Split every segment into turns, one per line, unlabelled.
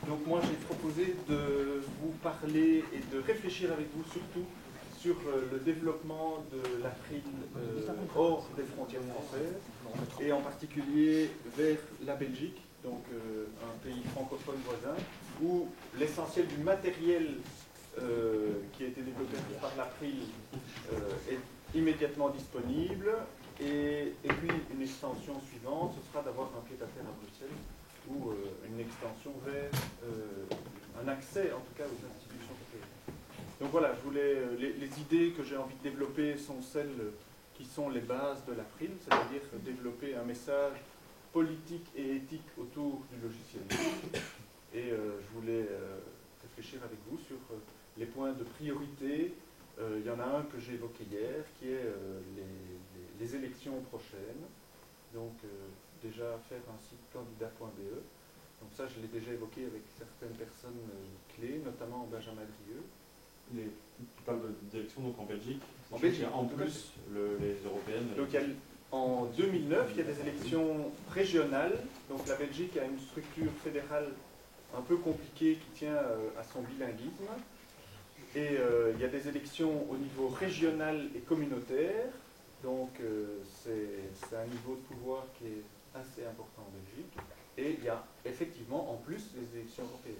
Donc moi j'ai proposé de vous parler et de réfléchir avec vous surtout sur le développement de l'April hors des frontières françaises et en particulier vers la Belgique, donc un pays francophone voisin, où l'essentiel du matériel qui a été développé par l'April est immédiatement disponible. Et puis une extension suivante, ce sera d'avoir un pied-à-terre à Bruxelles ou une extension vers un accès en tout cas aux institutions européennes. Donc voilà, je voulais, les idées que j'ai envie de développer sont celles qui sont les bases de l'April, c'est-à-dire développer un message politique et éthique autour du logiciel libre. Et je voulais réfléchir avec vous sur les points de priorité. Il y en a un que j'ai évoqué hier, qui est les élections prochaines. Donc déjà faire un site candidat.be. Donc ça, je l'ai déjà évoqué avec certaines personnes clés, notamment Benjamin Drieux.
Tu parles d'élections donc en Belgique.
En Belgique,
en plus les européennes.
Donc en 2009, il y a des élections régionales. Donc la Belgique a une structure fédérale un peu compliquée qui tient à son bilinguisme. Et il y a des élections au niveau régional et communautaire. Donc c'est un niveau de pouvoir qui est assez important en Belgique. Et il y a effectivement en plus les élections européennes.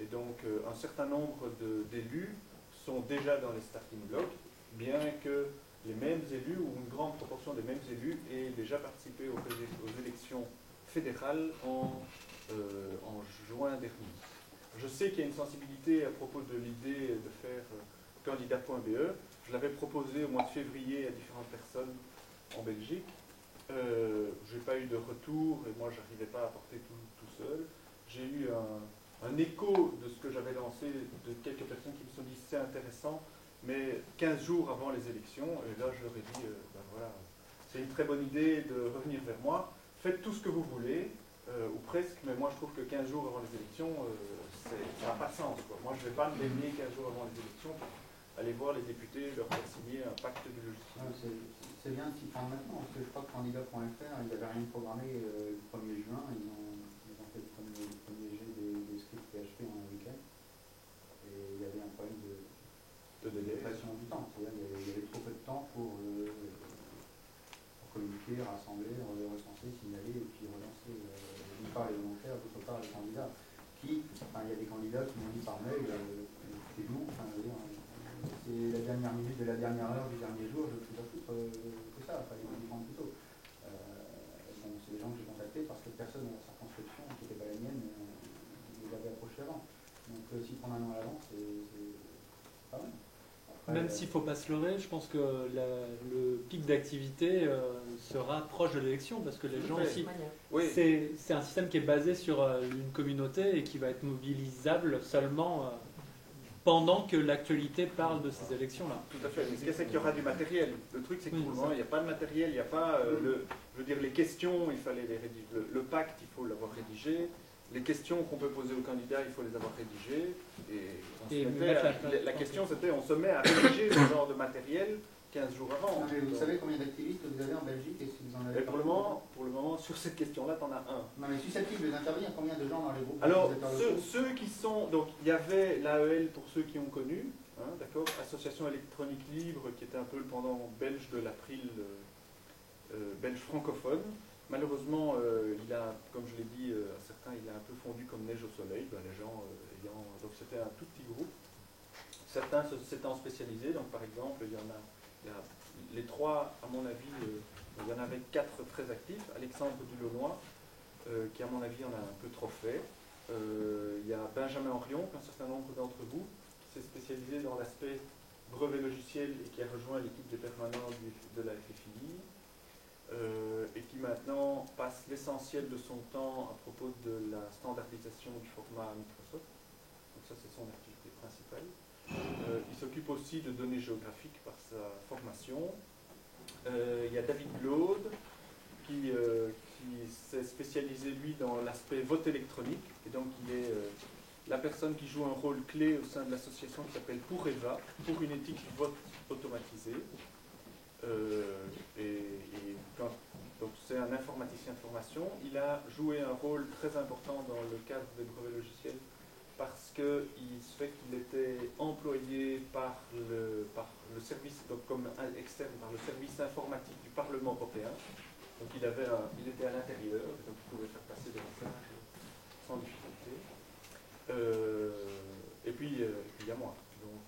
Et donc un certain nombre d'élus sont déjà dans les starting blocks, bien que les mêmes élus, ou une grande proportion des mêmes élus, aient déjà participé aux élections fédérales en juin dernier. Je sais qu'il y a une sensibilité à propos de l'idée de faire candidat.be. Je l'avais proposé au mois de février à différentes personnes en Belgique. Je n'ai pas eu de retour et moi je n'arrivais pas à porter tout seul. J'ai eu un écho de ce que j'avais lancé de quelques personnes qui me sont dit c'est intéressant, mais 15 jours avant les élections, et là je leur ai dit ben voilà, c'est une très bonne idée de revenir vers moi, faites tout ce que vous voulez, ou presque, mais moi je trouve que 15 jours avant les élections, ça n'a pas de sens, quoi. Moi je ne vais pas me baigner 15 jours avant les élections pour aller voir les députés, leur faire signer un pacte de logiciel.
C'est bien s'y prendre maintenant, parce que je crois que candidat.fr, ils n'avaient rien programmé le 1er juin, ils ont fait le premier jet des scripts PHP en un week-end, et il y avait un problème de pression du temps, c'est-à-dire qu'il y avait trop peu de temps pour communiquer, rassembler, recenser, signaler, et puis relancer d'une part les volontaires, d'autre part les candidats. Il y a des candidats qui m'ont dit par mail, c'est nous, c'est la dernière minute de la dernière heure du dernier jour, je ne suis pas foutre que ça, il fallait m'y prendre plus tôt. Bon, c'est des gens que j'ai contactés parce que personne dans la circonscription, qui n'était pas la mienne, les avait approchés avant. Donc s'y prendre un an à l'avance, c'est pas mal. Après,
même s'il ne faut pas se leurrer, je pense que le pic d'activité sera proche de l'élection, parce que les gens aussi,
oui.
C'est un système qui est basé sur une communauté et qui va être mobilisable seulement pendant que l'actualité parle de ces élections-là.
Tout à fait, mais ce qu'il y a, c'est qu'il y aura du matériel. Le truc, c'est que pour le moment, il n'y a pas de matériel, il n'y a pas, je veux dire, les questions, il fallait les rédiger. Le pacte, il faut l'avoir rédigé. Les questions qu'on peut poser aux candidats, il faut les avoir rédigées. Et la question, c'était, on se met à rédiger ce genre de matériel 15 jours avant.
Non, mais vous savez combien d'activistes vous avez en Belgique et si vous en avez
pour le moment, sur cette question-là, tu en as un.
Non, mais susceptibles d'intervenir, combien de gens dans les groupes?
Alors, ceux qui sont... Donc, il y avait l'AEL pour ceux qui ont connu, hein, d'accord, Association électronique libre, qui était un peu le pendant belge de l'April, belge francophone. Malheureusement, il a, comme je l'ai dit à certains, il a un peu fondu comme neige au soleil, les gens ayant... Donc, c'était un tout petit groupe. Certains s'étant spécialisés, donc par exemple, il y a les trois, à mon avis, il y en avait 4 très actifs. Alexandre Dulaunois, qui à mon avis en a un peu trop fait. Il y a Benjamin Henrion, qu'un certain nombre d'entre vous, qui s'est spécialisé dans l'aspect brevet logiciel et qui a rejoint l'équipe des permanents de la FFI, et qui maintenant passe l'essentiel de son temps à propos de la standardisation du format Microsoft. Donc ça, c'est son activité principale. Il s'occupe aussi de données géographiques par sa formation. Il y a David Glaude qui s'est spécialisé lui dans l'aspect vote électronique, et donc il est la personne qui joue un rôle clé au sein de l'association qui s'appelle Pour Eva, pour une éthique du vote automatisé. Donc c'est un informaticien de d'information. Il a joué un rôle très important dans le cadre des brevets logiciels parce qu'il se fait qu'il était employé par le service, donc comme externe, par le service informatique du Parlement européen. Donc il était à l'intérieur, donc il pouvait faire passer des messages sans difficulté. Et puis il y a moi. Donc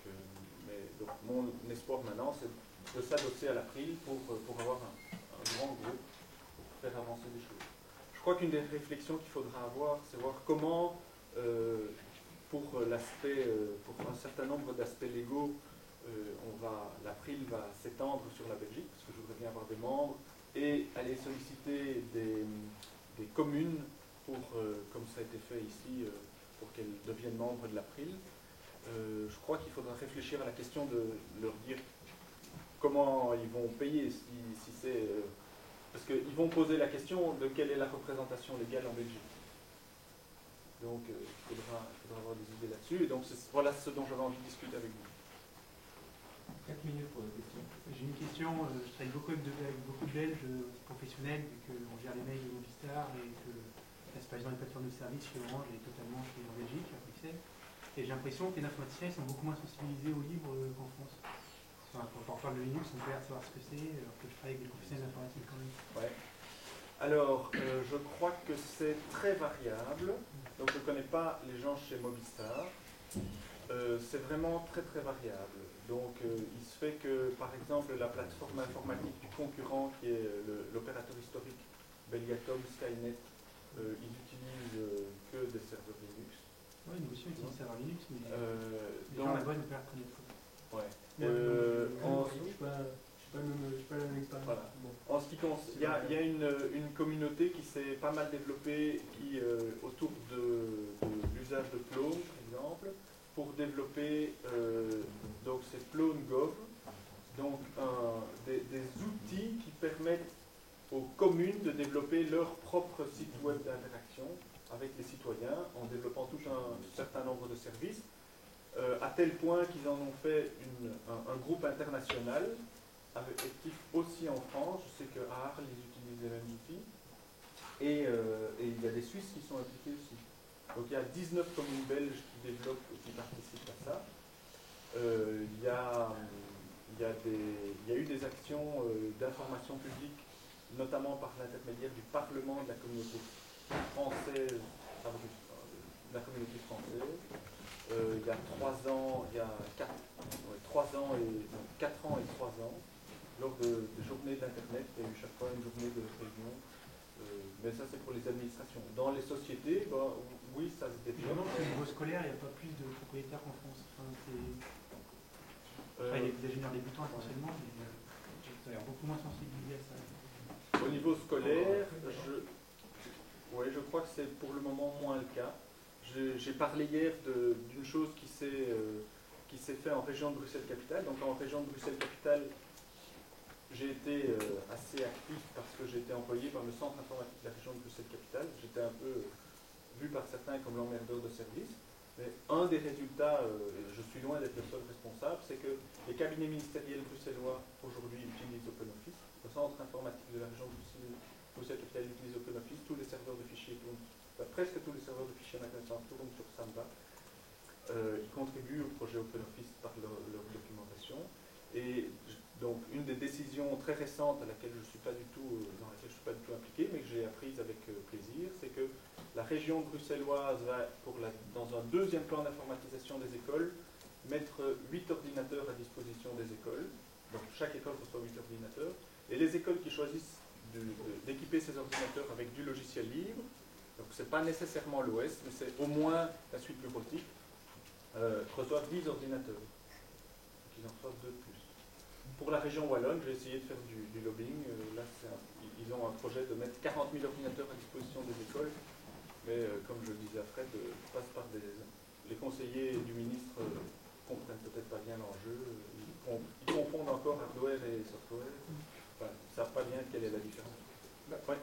mon espoir maintenant, c'est de s'adosser à l'April pour avoir un grand groupe, pour faire avancer des choses. Je crois qu'une des réflexions qu'il faudra avoir, c'est voir comment, pour un certain nombre d'aspects légaux, l'April va s'étendre sur la Belgique, parce que je voudrais bien avoir des membres, et aller solliciter des communes pour, comme ça a été fait ici, pour qu'elles deviennent membres de l'April. Je crois qu'il faudra réfléchir à la question de leur dire comment ils vont payer, si c'est... parce qu'ils vont poser la question de quelle est la représentation légale en Belgique. Donc il faudra avoir des idées là-dessus. Et donc voilà ce dont j'avais envie de discuter avec vous.
4 minutes pour la question.
J'ai une question. Je travaille beaucoup avec beaucoup de Belges professionnels, vu qu'on gère les mails de Movistar et que la supervision des plateformes de services chez Orange est totalement chez en Belgique, à Bruxelles. Et j'ai l'impression que les informaticiens sont beaucoup moins sensibilisés au livre qu'en France. Enfin, quand on parle de Linux, on peut savoir ce que c'est, alors que je travaille avec des professionnels d'informatique quand même.
Ouais. Alors, je crois que c'est très variable. Donc, je ne connais pas les gens chez Movistar. C'est vraiment très très variable. Donc, il se fait que, par exemple, la plateforme informatique du concurrent, qui est l'opérateur historique Belgacom, Skynet, ils utilisent que des serveurs Linux.
Oui, nous aussi on utilise serveur Linux, mais les
donc,
gens là-bas ne peuvent pas reconnaître.
Ouais.
Je n'ai pas la même expérience.
Voilà.
Bon.
En ce qui concerne, il y a une communauté qui s'est pas mal développée autour de l'usage de Plone, par exemple, pour développer, donc c'est PloneGov, donc des outils qui permettent aux communes de développer leur propre site web d'interaction avec les citoyens en développant tout un certain nombre de services, à tel point qu'ils en ont fait un groupe international actif aussi en France. Je sais que à Arles, ils utilisent les mêmes outils. Et il y a des Suisses qui sont impliqués aussi. Donc il y a 19 communes belges qui développent, qui participent à ça. Il y a eu des actions d'information publique, notamment par l'intermédiaire du Parlement de la communauté française, de la communauté française. Il y a 3 ans, il y a 4 ans et 3 ans, lors de journées d'Internet, il y a eu chaque fois une journée de réunion. Mais ça, c'est pour les administrations. Dans les sociétés, oui, ça se
Je me
développe.
demande si au niveau scolaire, il n'y a pas plus de propriétaires qu'en France. Enfin, il y a des ingénieurs débutants essentiellement, mais ça a l'air beaucoup moins sensibilisé à ça.
Au niveau scolaire, je crois que c'est pour le moment moins le cas. J'ai parlé hier d'une chose qui s'est fait en région de Bruxelles-Capitale. Donc en région de Bruxelles-Capitale, j'ai été assez actif parce que j'ai été employé par le centre informatique de la région de Bruxelles-Capitale. J'étais un peu vu par certains comme l'emmerdeur de service. Mais un des résultats, je suis loin d'être le seul responsable, c'est que les cabinets ministériels bruxellois aujourd'hui utilisent OpenOffice. Le centre informatique de la région de Bruxelles-Capitale utilise OpenOffice. Tous les serveurs de fichiers tournent, presque tous les serveurs de fichiers à ma connaissance tournent sur Samba. Ils contribuent au projet OpenOffice par leur documentation. Et donc, une des décisions très récentes dans laquelle je ne suis pas du tout impliqué, mais que j'ai apprise avec plaisir, c'est que la région bruxelloise va, dans un deuxième plan d'informatisation des écoles, mettre 8 ordinateurs à disposition des écoles. Donc, chaque école reçoit 8 ordinateurs. Et les écoles qui choisissent d'équiper ces ordinateurs avec du logiciel libre, donc ce n'est pas nécessairement l'OS, mais c'est au moins la suite bureautique, reçoivent 10 ordinateurs. Donc, ils en reçoivent 2 de plus. Pour la région wallonne, j'ai essayé de faire du lobbying. Là, ils ont un projet de mettre 40 000 ordinateurs à disposition des écoles. Mais comme je le disais à Fred, passe par les conseillers du ministre comprennent peut-être pas bien l'enjeu. Ils confondent encore hardware et software. Enfin, ils ne savent pas bien quelle est la différence. Ouais.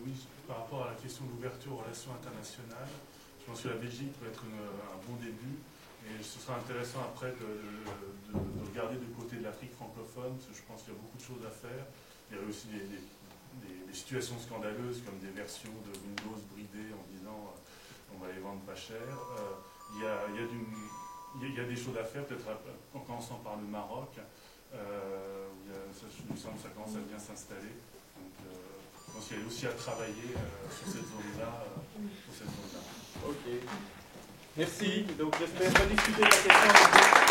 Oui, par rapport à la question d'ouverture aux relations internationales, je pense que la Belgique peut être un bon début. Et ce sera intéressant après de regarder du côté de l'Afrique francophone, parce que je pense qu'il y a beaucoup de choses à faire. Il y a aussi des situations scandaleuses comme des versions de Windows bridées en disant on va les vendre pas cher. Il y a des choses à faire, peut-être en commençant par le Maroc. Il me semble que ça commence à bien s'installer. Donc, je pense qu'il y a aussi à travailler sur cette zone-là.
Ok. Merci. Donc j'espère rediscuter la question.